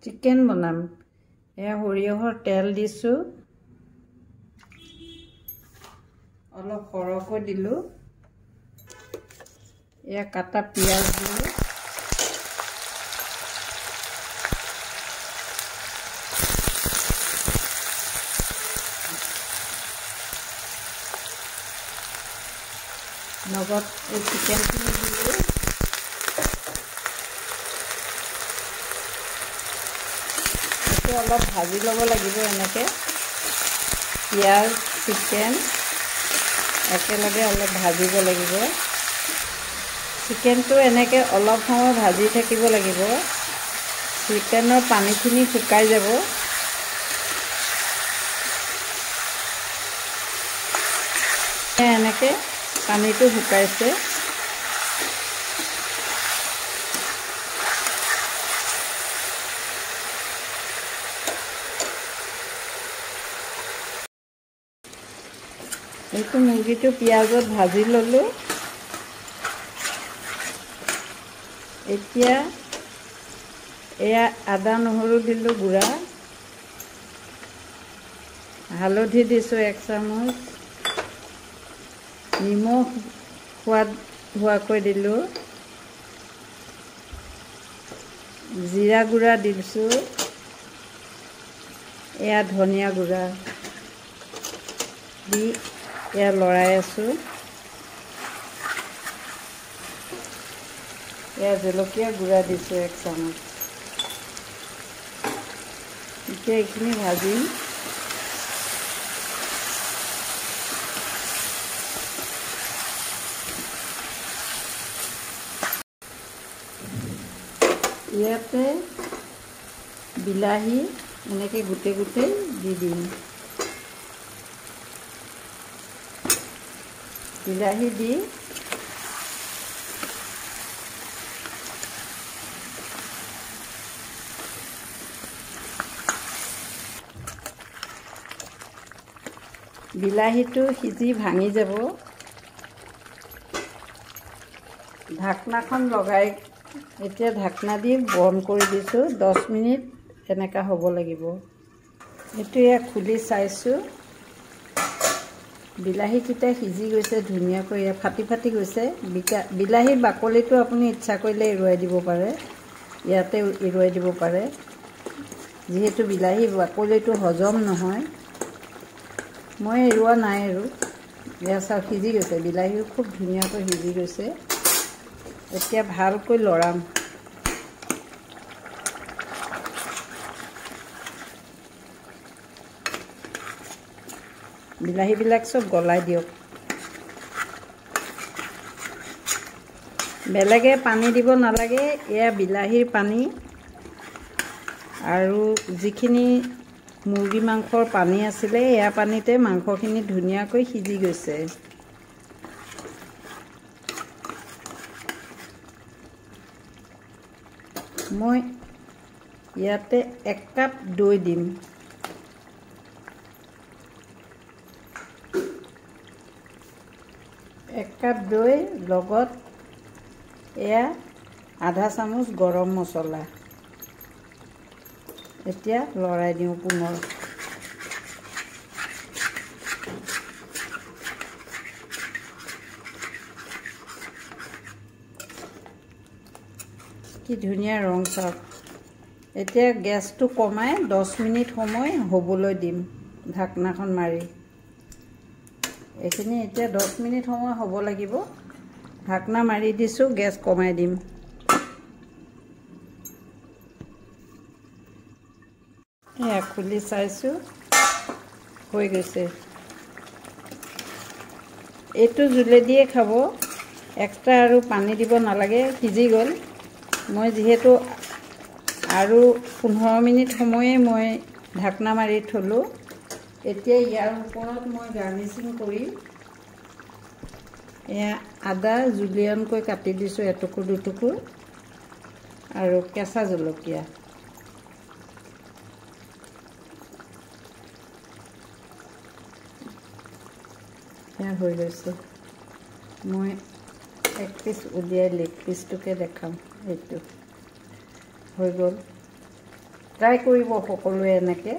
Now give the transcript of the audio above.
chicken বনাম এয়া সৰিয়হৰ তেল দিছোঁ অলপ সৰহকৈ দিলোঁ এয়া কাটা পিঁয়াজ দিলোঁ লগত এই চিকেনখিনি দিলোঁ অলপ ভাজি ল'ব লাগিব এনেকৈ পিঁয়াজ চিকেন একেলগে অলপ ভাজিব লাগিব চিকেনটো এনেকৈ অলপ সময় ভাজি থাকিব লাগিব চিকেনৰ পানীখিনি শুকাই যাব এনেকৈ পানীটো শুকাইছে এইটো মুৰ্গীটো পিঁয়াজত ভাজি ল'লোঁ এতিয়া এয়া আদা নহৰু দিলোঁ গুড়া হালধি দিছোঁ 1 চামুচ নিমখ সোৱাদ হোৱাকৈ দিলোঁ জিৰা গুড়া দিছোঁ এয়া ধনিয়া গুড়া দি এয়া লৰাই আছোঁ এয়া জলকীয়া গুড়া দিছোঁ 1 চামুচ এতিয়া এইখিনি ভাজিম ইয়াতে বিলাহী এনেকৈ গোটেই গোটেই দি দিম বিলাহী দি বিলাহীটো সিজি ভাঙি যাব ঢাকনাখন লগাই এতিয়া ঢাকনা দি বন্ধ কৰি দিছোঁ 10 মিনিট এনেকা হ'ব লাগিব এইটো ইয়া খুলি চাইছোঁ বিলাহীকেইটা সিজি গৈছে ধুনীয়াকৈ ইয়া ফাটি ফাটি গৈছে বিলাহীৰ বাকলিটো আপুনি ইচ্ছা কৰিলে এৰুৱাই দিব পাৰে ইয়াতে এৰুৱাই দিব পাৰে যিহেতু বিলাহীৰ বাকলিটো হজম নহয় মই এৰুৱা নাই আৰু ইয়া চাওক সিজি গৈছে বিলাহীও খুব ধুনীয়াকৈ সিজি গৈছে এতিয়া ভালকৈ লৰাম বিলাহীবিলাক সব গলাই দিয়ক বেলেগে পানী দিব নালাগে এয়া বিলাহীৰ পানী আৰু যিখিনি মুৰ্গী মাংসৰ পানী আছিলে এয়া পানীতে মাংসখিনি ধুনীয়াকৈ সিজি গৈছে মই ইয়াতে 1 কাপ দৈ দিম এক কাপ দৈ লগত এয়া আধা চামুচ গৰম মছলা এতিয়া লৰাই দিওঁ পুনৰ কি ধুনীয়া ৰং চাওক এতিয়া গেছটো কমাই 10 মিনিট সময় হ'বলৈ দিম ঢাকনাখন মাৰি এইখিনি এতিয়া 10 মিনিট সময় হ'ব লাগিব ঢাকনা মাৰি দিছোঁ গেছ কমাই দিম এয়া খুলি চাইছোঁ হৈ গৈছে এইটো জুলে দিয়ে খাব এক্সট্ৰা আৰু পানী দিব নালাগে সিজি গ'ল মই যিহেতু আৰু 15 মিনিট সময়ে মই ঢাকনা মাৰি থলোঁ এতিয়া ইয়াৰ ওপৰত মই গাৰ্নিচিং কৰি এয়া আদা জুলিয়ানকৈ কাটি দিছোঁ এটুকুৰ দুটুকুৰ আৰু কেঁচা জলকীয়া এয়া হৈ গৈছে মই এক পিস উলিয়াই লেগ পিসটোকে দেখাম এইটো হৈ গ'ল ট্ৰাই কৰিব সকলোৱে এনেকৈ